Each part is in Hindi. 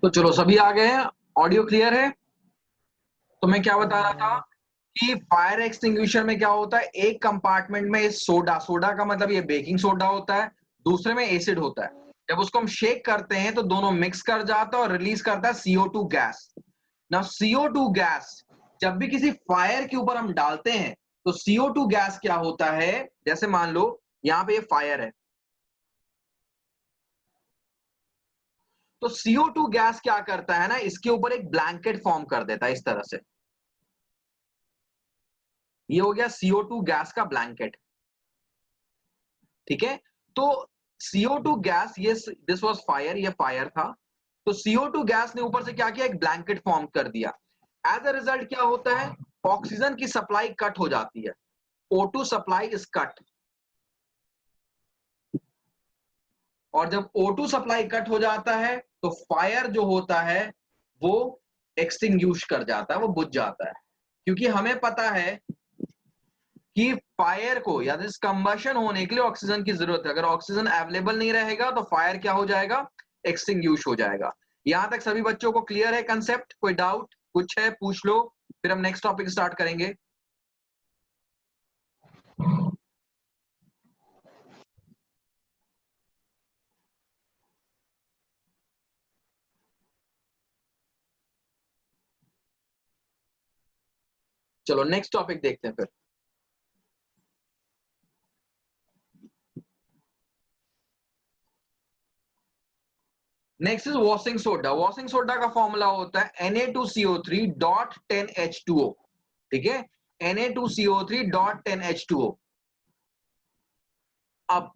तो चलो सभी आ गए हैं। ऑडियो क्लियर है? तो मैं क्या बता रहा था कि फायर एक्सटिंग्विशर में क्या होता है, एक कंपार्टमेंट में सोडा, सोडा का मतलब ये बेकिंग सोडा होता है, दूसरे में एसिड होता है। जब उसको हम शेक करते हैं तो दोनों मिक्स कर जाता है और रिलीज करता है CO2 गैस। ना CO2 गैस जब भी किसी फायर के ऊपर हम डालते हैं तो CO2 गैस क्या होता है, जैसे मान लो यहाँ पे ये फायर है, तो CO2 गैस क्या करता है ना, इसके ऊपर एक ब्लैंकेट फॉर्म कर देता है इस तरह से। ये हो गया CO2 गैस का ब्लैंकेट। ठीक है, तो CO2 गैस, ये दिस वाज फायर, ये फायर था, तो CO2 गैस ने ऊपर से क्या किया, एक ब्लैंकेट फॉर्म कर दिया। एज अ रिजल्ट क्या होता है, ऑक्सीजन की सप्लाई कट हो जाती है, O2 सप्लाई इज कट। और जब O2 सप्लाई कट हो जाता है तो फायर जो होता है वो एक्सटिंग्विश कर जाता है, वो बुझ जाता है। क्योंकि हमें पता है कि फायर को या कंबशन होने के लिए ऑक्सीजन की जरूरत है। अगर ऑक्सीजन अवेलेबल नहीं रहेगा तो फायर क्या हो जाएगा, एक्सटिंग्विश हो जाएगा। यहां तक सभी बच्चों को क्लियर है कंसेप्ट? कोई डाउट कुछ है पूछ लो, फिर हम नेक्स्ट टॉपिक स्टार्ट करेंगे। चलो नेक्स्ट टॉपिक देखते हैं फिर। Next is washing soda. Washing soda का फॉर्मूला होता है Na2CO3.10H2O। ठीक है, Na2CO3.10H2O। अब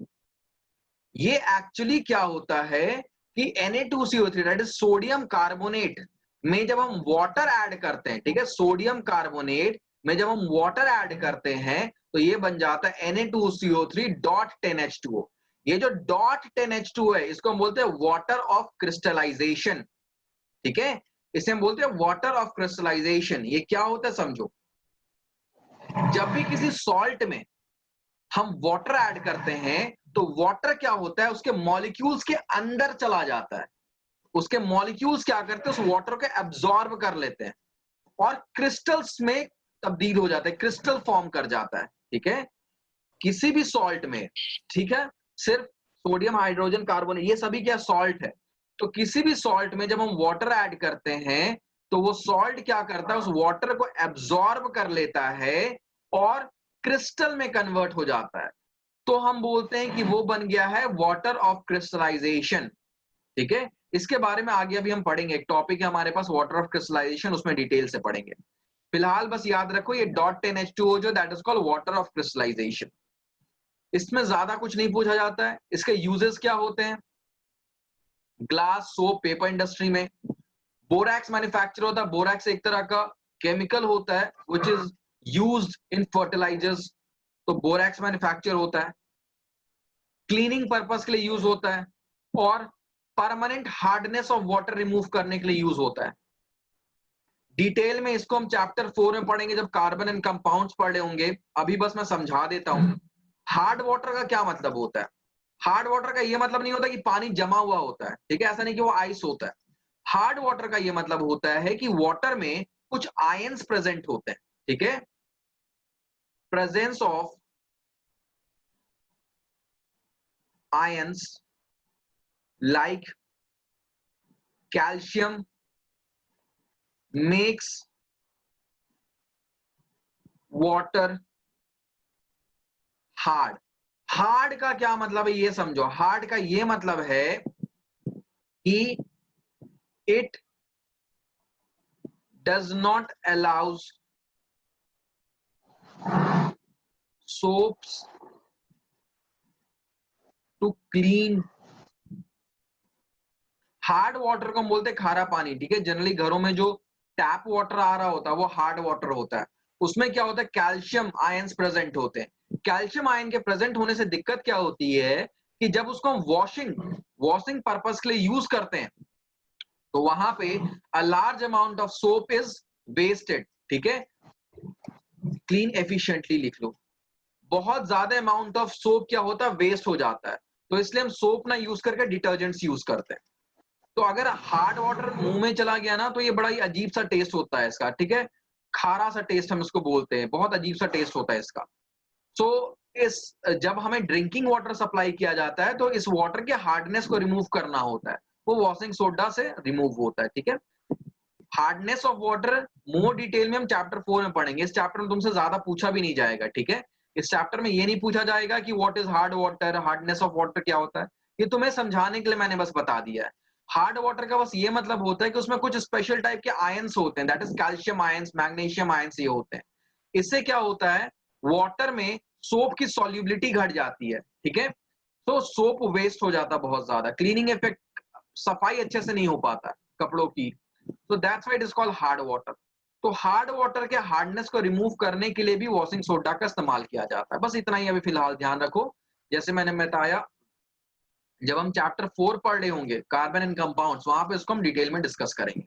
ये एक्चुअली क्या होता है कि Na2CO3 that is sodium carbonate में जब हम वाटर ऐड करते हैं, ठीक है, सोडियम कार्बोनेट में जब हम वाटर ऐड करते हैं तो ये बन जाता है Na2CO3.10H2O। ये जो .10H2O है इसको हम बोलते हैं वाटर ऑफ क्रिस्टलाइजेशन। ठीक है, इसे हम बोलते हैं वाटर ऑफ क्रिस्टलाइजेशन। ये क्या होता है समझो, जब भी किसी सॉल्ट में हम वाटर ऐड करते हैं तो वाटर क्या होता है, उसके मॉलिक्यूल्स के अंदर चला जाता है। उसके मॉलिक्यूल्स क्या करते हैं, उस वाटर को एब्जॉर्ब कर लेते हैं और क्रिस्टल्स में तब्दील हो जाता है, क्रिस्टल फॉर्म कर जाता है। ठीक है, किसी भी सॉल्ट में, ठीक है, सिर्फ सोडियम हाइड्रोजन कार्बोनेट ये सभी क्या सॉल्ट है, तो किसी भी सॉल्ट में जब हम वाटर ऐड करते हैं तो वो सॉल्ट क्या करता है, उस वाटर को एब्जॉर्ब कर लेता है और क्रिस्टल में कन्वर्ट हो जाता है। तो हम बोलते हैं कि वो बन गया है वाटर ऑफ क्रिस्टलाइजेशन। ठीक है, इसके बारे में आगे अभी हम पढ़ेंगे, एक टॉपिक है हमारे पास वाटर ऑफ क्रिस्टलाइजेशन, उसमें डिटेल से पढ़ेंगे। फिलहाल बस याद रखो ये .10H2O जो that is called water of crystallisation. इसमें ज्यादा कुछ नहीं पूछा जाता है। इसके यूजेस क्या होते हैं, ग्लास, सोप, पेपर इंडस्ट्री में बोरैक्स मैन्युफैक्चर होता है। बोरैक्स एक तरह का केमिकल होता है which is used in fertilisers, तो बोरैक्स मैन्युफैक्चर होता है। क्लीनिंग पर्पस के लिए यूज होता है और permanent hardness of water remove करने के लिए यूज होता है। डिटेल में इसको हम चैप्टर 4 में पढ़ेंगे जब कार्बन एंड कंपाउंड्स पढ़े होंगे। अभी बस मैं समझा देता हूं हार्ड वाटर का क्या मतलब होता है। हार्ड वाटर का यह मतलब नहीं होता कि पानी जमा हुआ होता है, ठीक है, ऐसा नहीं कि वो आइस होता है। हार्ड वाटर का यह मतलब होता है कि वाटर में कुछ आयंस प्रेजेंट होते हैं। ठीक है, presence of ions like calcium makes water hard। Hard का क्या मतलब है ये समझो। हार्ड का ये मतलब है कि it does not allows soaps to clean। Hard water को हम बोलते हैं खारा पानी। ठीक है, जनरली घरों में जो टैप वाटर आ रहा होता है वो हार्ड वाटर होता है। उसमें क्या होता है, कैल्शियम आयंस प्रेजेंट होते हैं। कैल्शियम आयन के प्रेजेंट होने से दिक्कत क्या होती है कि जब उसको हम वॉशिंग पर्पस के लिए यूज करते हैं तो वहां पे a large amount of soap is wasted. ठीक है, क्लीन एफिशिएंटली लिख लो। बहुत ज्यादा अमाउंट ऑफ सोप क्या होता है, वेस्ट हो जाता है। तो इसलिए हम सोप ना यूज करके डिटर्जेंट्स यूज करते हैं। तो अगर हार्ड वाटर मुंह में चला गया ना तो ये बड़ा ही अजीब सा टेस्ट होता है इसका, ठीक है, खारा सा टेस्ट हम इसको बोलते हैं, बहुत अजीब सा टेस्ट होता है इसका। सो इस जब हमें ड्रिंकिंग वाटर सप्लाई किया जाता है तो इस वाटर के हार्डनेस को रिमूव करना होता है, वो वॉशिंग सोडा से रिमूव होता है, ठीक है। Hardness of water more detail में हम चैप्टर 4 में पढ़ेंगे। इस चैप्टर में तुमसे ज्यादा पूछा भी नहीं जाएगा, ठीक है। इस चैप्टर में ये नहीं पूछा जाएगा कि what is hard water, hardness of water क्या होता है, ये तुम्हें समझाने के लिए मैंने बस बता दिया है। हार्ड वाटर का बस ये मतलब होता है कि उसमें कुछ स्पेशल टाइप के आयंस होते हैं, that is calcium ions, magnesium ions, ये होते हैं। इससे क्या होता है, वाटर में सोप की सॉल्युबिलिटी घट जाती है, ठीक है। तो सोप वेस्ट हो जाता है बहुत ज्यादा, क्लीनिंग इफेक्ट, सफाई अच्छे से नहीं हो पाता कपड़ों की, तो that's why it is called hard water. तो हार्ड वाटर के हार्डनेस को रिमूव करने के लिए भी वॉशिंग सोडा का इस्तेमाल किया जाता है। बस इतना ही अभी फिलहाल ध्यान रखो। जैसे मैंने बताया, जब हम चैप्टर 4 पढ़ रहे होंगे कार्बन एंड कंपाउंड्स, वहां पे इसको हम डिटेल में डिस्कस करेंगे।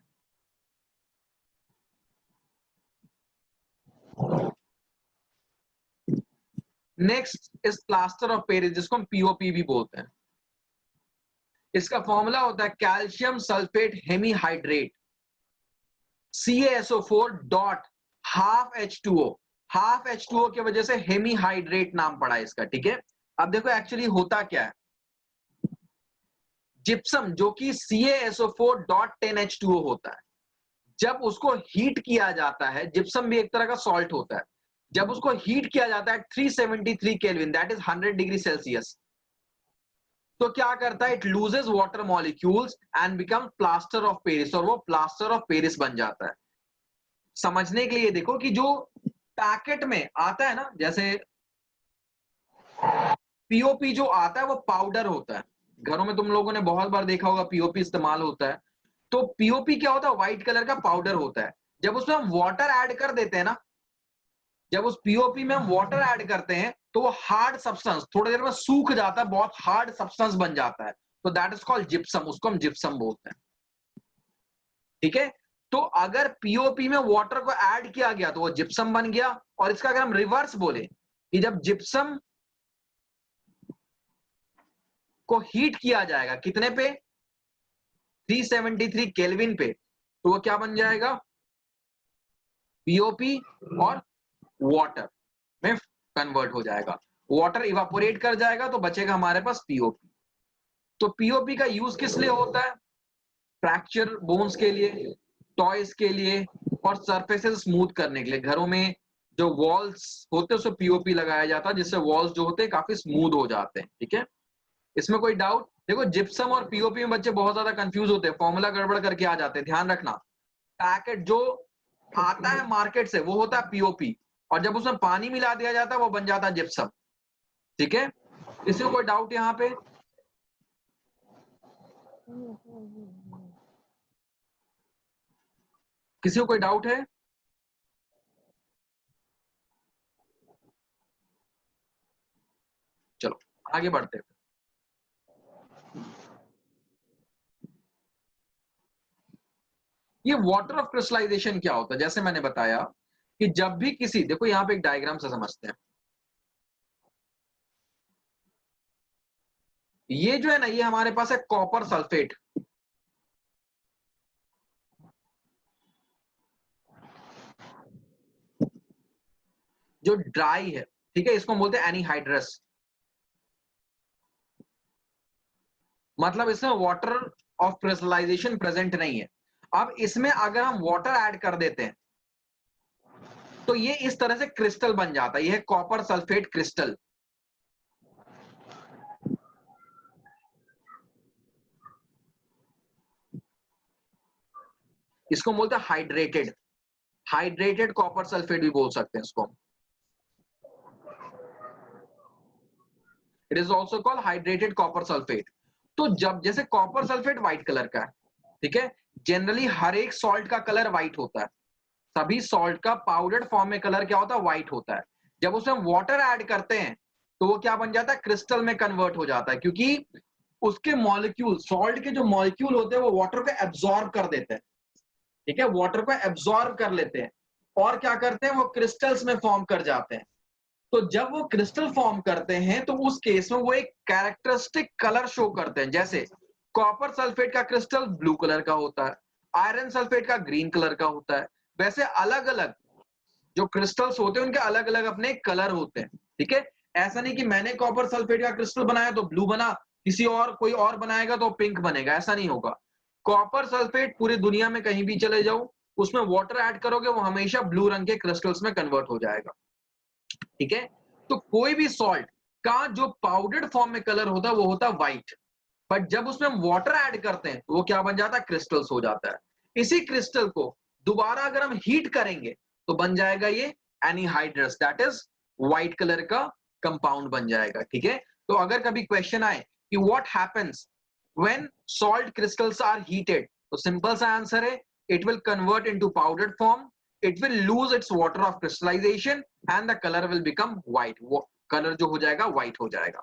Next is plaster of Paris, जिसको हम पीओपी भी बोलते हैं। इसका फॉर्मूला होता है calcium sulphate hemihydrate CaSO4 dot half H2O। Half H2O की वजह से हेमीहाइड्रेट नाम पड़ा है इसका, ठीक है। अब देखो एक्चुअली होता क्या है, जिप्सम जो कि CaSO4 डॉट 10H2O होता है, जब उसको हीट किया जाता है, जिप्सम भी एक तरह का सॉल्ट होता है, जब उसको हीट किया जाता है 373 kelvin, that is 100 degree Celsius, तो क्या करता है, it loses water molecules and become plaster of Paris, और वो प्लास्टर ऑफ पेरिस बन जाता है। समझने के लिए देखो कि जो पैकेट में आता है ना, जैसे पीओपी जो आता है वो पाउडर होता है, घरों में तुम लोगों ने बहुत बार देखा होगा पीओपी इस्तेमाल होता है। तो पीओपी क्या होता है, व्हाइट कलर का पाउडर होता है। जब उसमें हम वाटर ऐड कर देते हैं ना, जब उस पीओपी में हम वाटर ऐड करते हैं तो वो हार्ड सब्सटेंस थोड़ी देर में सूख जाता है, बहुत हार्ड सब्सटेंस बन जाता है, तो दैट इज कॉल्ड जिप्सम, उसको हम जिप्सम बोलते हैं, ठीक है। तो अगर पीओपी में वाटर को ऐड किया गया तो वो जिप्सम बन गया। और इसका अगर हम रिवर्स बोले कि जब जिप्सम को हीट किया जाएगा कितने पे, 373 केल्विन पे, तो वो क्या बन जाएगा, पीओपी और वाटर में कन्वर्ट हो जाएगा। वाटर इवापोरेट कर जाएगा तो बचेगा हमारे पास पीओपी। तो पीओपी का यूज किस लिए होता है, फ्रैक्चर बोन्स के लिए, टॉयज के लिए, और सरफेसेस स्मूथ करने के लिए। घरों में जो वॉल्स होते हैं उसमें पीओपी लगाया जाता है, जिससे वॉल्स जो होते हैं काफी स्मूथ हो जाते हैं, ठीक है। इसमें कोई डाउट, देखो जिप्सम और पीओपी में बच्चे बहुत ज्यादा कंफ्यूज होते हैं, फॉर्मूला गड़बड़ करके आ जाते हैं, ध्यान रखना। पैकेट जो आता है मार्केट से वो होता है पीओपी, और जब उसमें पानी मिला दिया जाता है वो बन जाता है जिप्सम, ठीक है। इसमें कोई डाउट यहाँ पे, किसी को कोई डाउट है? चलो आगे बढ़ते हैं। ये वाटर ऑफ क्रिस्टलाइजेशन क्या होता है, जैसे मैंने बताया कि जब भी किसी, देखो यहाँ पे एक डायग्राम से समझते हैं, ये जो है ना, ये हमारे पास है कॉपर सल्फेट, जो ड्राई है, ठीक है, इसको बोलते हैं एनीहाइड्रस, मतलब इसमें वाटर ऑफ क्रिस्टलाइजेशन प्रेजेंट नहीं है। अब इसमें अगर हम वाटर ऐड कर देते हैं तो ये इस तरह से क्रिस्टल बन जाता है, ये है कॉपर सल्फेट क्रिस्टल। इसको बोलते हैं हाइड्रेटेड, हाइड्रेटेड कॉपर सल्फेट भी बोल सकते हैं इसको, it is also called hydrated copper sulphate. तो जब जैसे कॉपर सल्फेट व्हाइट कलर का है, ठीक है, जनरली हर एक सॉल्ट का कलर व्हाइट होता है, सभी सॉल्ट का पाउडर्ड फॉर्म में कलर क्या होता है, व्हाइट होता है। जब उसमें वाटर ऐड करते हैं तो वो क्या बन जाता है, क्रिस्टल में कन्वर्ट हो जाता है, क्योंकि उसके मॉलिक्यूल, सॉल्ट के जो मॉलिक्यूल होते हैं वो वाटर को एब्जॉर्ब कर देते हैं, ठीक है, वाटर को एब्जॉर्ब कर लेते हैं और क्या करते हैं, वो क्रिस्टल्स में फॉर्म कर जाते हैं। तो जब वो क्रिस्टल फॉर्म करते हैं तो उस केस में वो एक कैरेक्टरिस्टिक कलर शो करते हैं, जैसे कॉपर सल्फेट का क्रिस्टल ब्लू कलर का होता है, आयरन सल्फेट का ग्रीन कलर का होता है। वैसे अलग अलग जो क्रिस्टल्स होते हैं उनके अलग अलग अपने कलर होते हैं, ठीक है। ऐसा नहीं कि मैंने कॉपर सल्फेट का क्रिस्टल बनाया तो ब्लू बना, किसी और कोई और बनाएगा तो पिंक बनेगा, ऐसा नहीं होगा। कॉपर सल्फेट पूरी दुनिया में कहीं भी चले जाओ, उसमें वाटर ऐड करोगे वो हमेशा ब्लू रंग के क्रिस्टल्स में कन्वर्ट हो जाएगा, ठीक है। तो कोई भी सॉल्ट का जो पाउडर्ड फॉर्म में कलर होता है वो होता है व्हाइट, बट जब उसमें हम वाटर ऐड करते हैं तो वो क्या बन जाता है, क्रिस्टल्स हो जाता है। इसी क्रिस्टल को दोबारा अगर हम हीट करेंगे तो बन जाएगा ये एनीहाइड्रस, दैट इज व्हाइट कलर का कंपाउंड बन जाएगा, ठीक है। तो अगर कभी क्वेश्चन आए कि what happens when salt crystals are heated, तो सिंपल सा आंसर है it will convert into powdered form, it will lose its water of crystallisation and the colour will become white, वो कलर जो हो जाएगा व्हाइट हो जाएगा,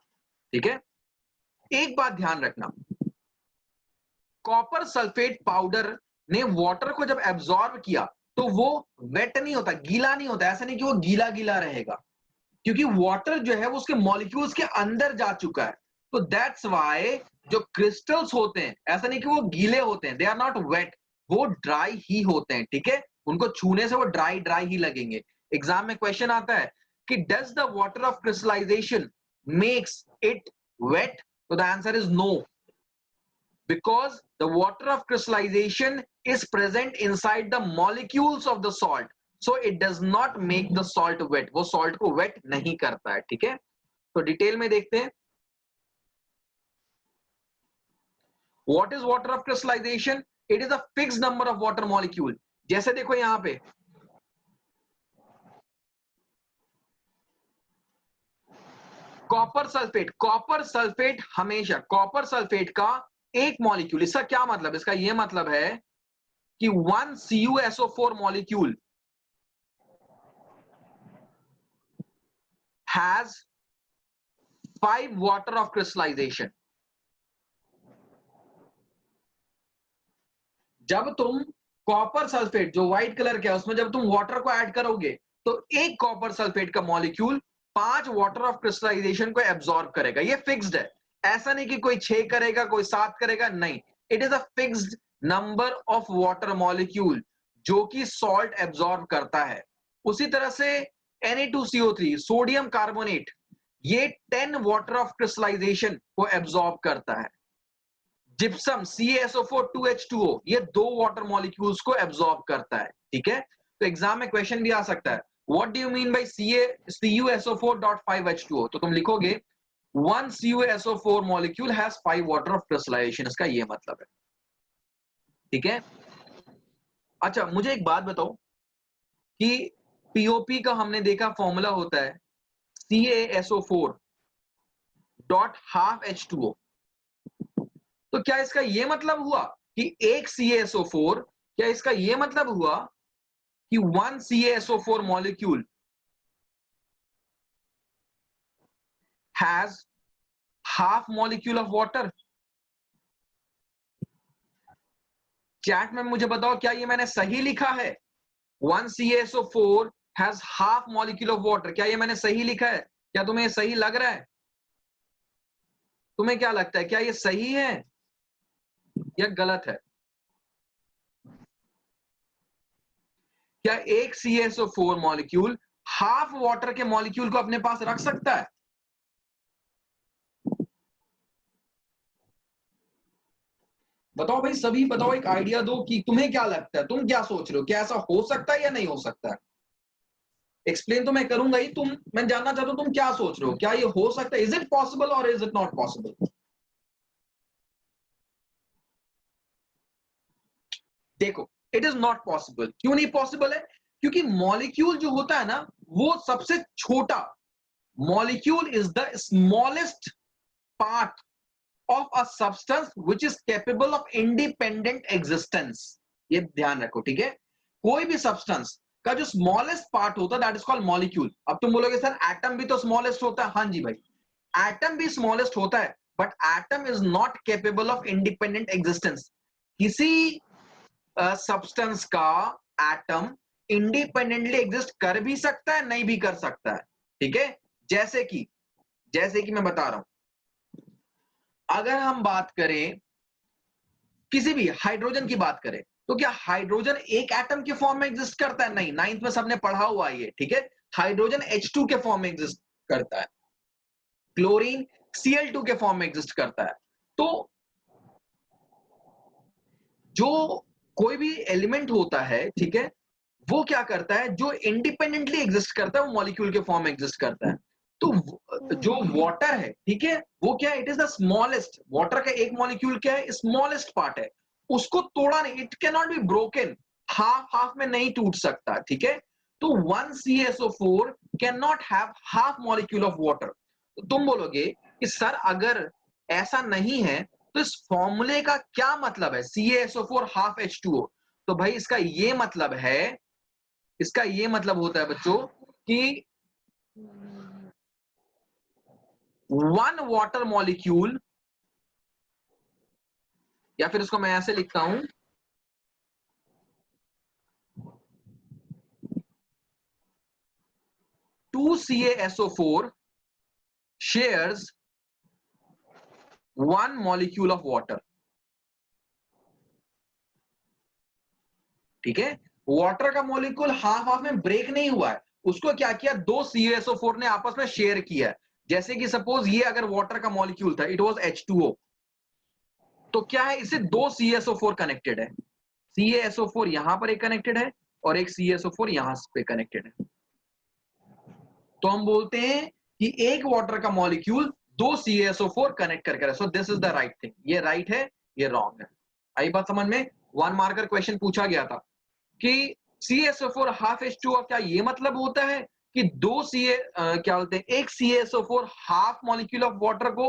ठीक है। एक बात ध्यान रखना, कॉपर सल्फेट पाउडर ने वाटर को जब एब्जॉर्ब किया तो वो वेट नहीं होता, गीला नहीं होता, ऐसा नहीं कि वो गीला गीला रहेगा, क्योंकि वाटर जो है वो उसके मॉलिक्यूल्स के अंदर जा चुका है। तो दैट्स वाई जो क्रिस्टल्स होते हैं ऐसा नहीं कि वो गीले होते हैं, दे आर नॉट वेट, वो ड्राई ही होते हैं, ठीक है। उनको छूने से वो ड्राई ड्राई ही लगेंगे। एग्जाम में क्वेश्चन आता है कि does the water of crystallization makes it wet, तो the answer is no, because the water of crystallization is present inside the molecules of the salt, so it does not make the salt wet, वो salt को wet नहीं करता है, ठीक है। तो डिटेल में देखते हैं what is water of crystallization, it is a fixed number of water molecule। जैसे देखो यहां पे कॉपर सल्फेट हमेशा कॉपर सल्फेट का एक मॉलिक्यूल, इसका क्या मतलब, इसका यह मतलब है कि 1 CuSO4 molecule has 5 water of crystallization। जब तुम कॉपर सल्फेट जो व्हाइट कलर का है उसमें जब तुम वाटर को ऐड करोगे तो एक कॉपर सल्फेट का मॉलिक्यूल 5 वाटर ऑफ क्रिस्टलाइजेशन को एब्सॉर्ब करेगा, ये फिक्स्ड है। ऐसा नहीं कि कोई 6 करेगा कोई 7 करेगा, नहीं, it is a fixed number of water molecule जो कि सॉल्ट एब्सॉर्ब करता है। उसी तरह से Na2CO3 सोडियम कार्बोनेट, ये 10 वाटर ऑफ क्रिस्टलाइजेशन को एब्सॉर्ब करता है। जिप्सम CaSO4 2H2O, ये 2 वाटर मॉलिक्यूल्स को एब्सॉर्ब करता है, ठीक है। तो एग्जाम में क्वेश्चन भी आ सकता है what do you mean by CuSO4.5H2O, तो तुम लिखोगे 1 CuSO4 molecule has 5 water of crystallisation, इसका ये मतलब है, ठीक है। अच्छा मुझे एक बात बताओ कि पीओपी का हमने देखा फॉर्मूला होता है CaSO4.12H2O, तो क्या इसका यह मतलब हुआ कि एक CaSO4, क्या इसका यह मतलब हुआ कि 1 CaSO4 molecule has half molecule of water? Chat में मुझे बताओ क्या ये मैंने सही लिखा है, 1 CaSO4 has half molecule of water, क्या ये मैंने सही लिखा है? क्या तुम्हें सही लग रहा है? तुम्हें क्या लगता है क्या ये सही है या गलत है? क्या एक CaSO4 मॉलिक्यूल हाफ वाटर के मॉलिक्यूल को अपने पास रख सकता है? बताओ भाई, सभी बताओ, एक आइडिया दो कि तुम्हें क्या लगता है, तुम क्या सोच रहे हो, क्या ऐसा हो सकता है या नहीं हो सकता है? एक्सप्लेन तो मैं करूंगा ही, मैं जानना चाहता हूं तुम क्या सोच रहे हो, क्या ये हो सकता है, इज इट पॉसिबल और इज इट नॉट पॉसिबल? देखो, इट इज नॉट पॉसिबल। क्यों नहीं पॉसिबल है? क्योंकि मॉलिक्यूल जो होता है ना वो सबसे छोटा, molecule is the smallest part of a substance which is capable of independent existence। ये ध्यान रखो, ठीक है। कोई भी सब्सटेंस का जो स्मॉलेस्ट पार्ट होता है दैट इज कॉल्ड मॉलिक्यूल। अब तुम बोलोगे सर एटम भी तो स्मॉलेस्ट होता है, हाँ जी भाई, एटम भी स्मॉलेस्ट होता है, but atom is not capable of independent existence. किसी सब्सटेंस का एटम इंडिपेंडेंटली एग्जिस्ट कर भी सकता है, नहीं भी कर सकता है, ठीक है। जैसे कि मैं बता रहा हूं, अगर हम बात करें किसी भी हाइड्रोजन की बात करें तो क्या हाइड्रोजन एक एटम के फॉर्म में एग्जिस्ट करता है? नहीं, 9th में सबने पढ़ा हुआ है ये, ठीक है। हाइड्रोजन H2 के फॉर्म में एग्जिस्ट करता है, क्लोरीन Cl2 के फॉर्म में एग्जिस्ट करता है। तो जो कोई भी एलिमेंट होता है, ठीक है, वो क्या करता है, जो इंडिपेंडेंटली एग्जिस्ट करता है वो मॉलिक्यूल के फॉर्म में एग्जिस्ट करता है। तो जो वाटर है, ठीक है, वो क्या है, it is the smallest, water का एक मॉलिक्यूल क्या है, स्मॉलेस्ट पार्ट है, उसको तोड़ा नहीं, it can not be broken, half half में नहीं टूट सकता, ठीक है। तो 1 CaSO4 can not have half molecule of water. तो तुम बोलोगे कि सर अगर ऐसा नहीं है तो इस फॉर्मूले का क्या मतलब है, CaSO4 हाफ H2O? तो भाई इसका ये मतलब है, इसका ये मतलब होता है बच्चों कि 1 वाटर मॉलिक्यूल, या फिर इसको मैं ऐसे लिखता हूं, 2 CaSO4 shares 1 molecule of water, ठीक है। वाटर का मॉलिक्यूल हाफ हाफ में ब्रेक नहीं हुआ है, उसको क्या किया, 2 CaSO4 ने आपस में शेयर किया है। जैसे कि सपोज ये अगर वाटर का मॉलिक्यूल था, इट वाज H2O, तो क्या है, इसे 2 CaSO4 कनेक्टेड है, CaSO4 यहां पर एक कनेक्टेड है और एक CaSO4 यहां पे कनेक्टेड है। तो हम बोलते हैं कि एक वाटर का मॉलिक्यूल 2 CaSO4 कनेक्ट करके, so this is the right thing. ये राइट है, ये रॉन्ग है। आई बात समझ में? 1 मार्कर क्वेश्चन पूछा गया था कि CaSO4 हाफ H2O, क्या ये मतलब होता है कि क्या बोलते हैं, एक CaSO4 half molecule of water को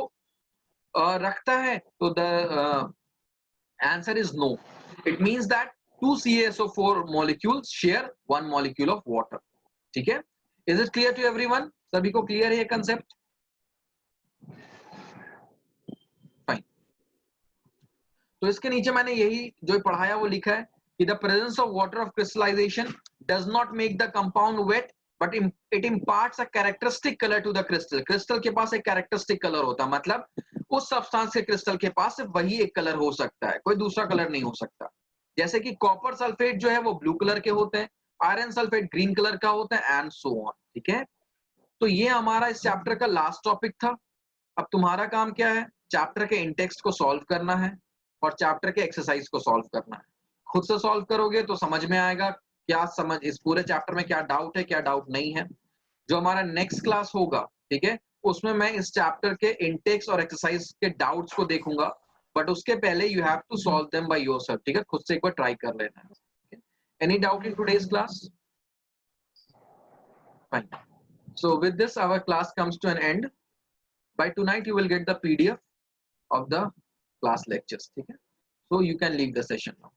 रखता है? तो the answer is no. It means that 2 CaSO4 molecules share 1 molecule of water, ठीक है। Is it clear to everyone? सभी को क्लियर है ये कंसेप्ट? फाइन। तो इसके नीचे मैंने यही जो पढ़ाया वो लिखा है कि the presence of water of crystallisation does not make the compound wet but it imparts a characteristic colour to the crystal. Crystal के पास एक कैरेक्टरिस्टिक कलर होता है, मतलब उस सब्सटेंस के क्रिस्टल के पास सिर्फ वही एक कलर हो सकता है, कोई दूसरा कलर नहीं हो सकता। जैसे कि कॉपर सल्फेट जो है वो ब्लू कलर के होते हैं, आयरन सल्फेट ग्रीन कलर का होता है, एंड सो ऑन, ठीक है। तो ये हमारा इस चैप्टर का लास्ट टॉपिक था। अब तुम्हारा काम क्या है, चैप्टर के इंटेक्स्ट को सॉल्व करना है और चैप्टर के एक्सरसाइज को सॉल्व करना है। खुद से सॉल्व करोगे तो समझ में आएगा क्या समझ, इस पूरे चैप्टर में क्या डाउट है, क्या डाउट नहीं है। जो हमारा नेक्स्ट क्लास होगा, ठीक है, उसमें मैं इस चैप्टर के इंटेक्स और एक्सरसाइज के डाउट्स को देखूंगा, बट उसके पहले you have to solve them by yourself, ठीक है, खुद से एक बार ट्राई कर लेना है। Any doubt in today's class? Fine. So with this, our class comes to an end. By tonight, you will get the PDF of the class lectures. Okay? So you can leave the session now.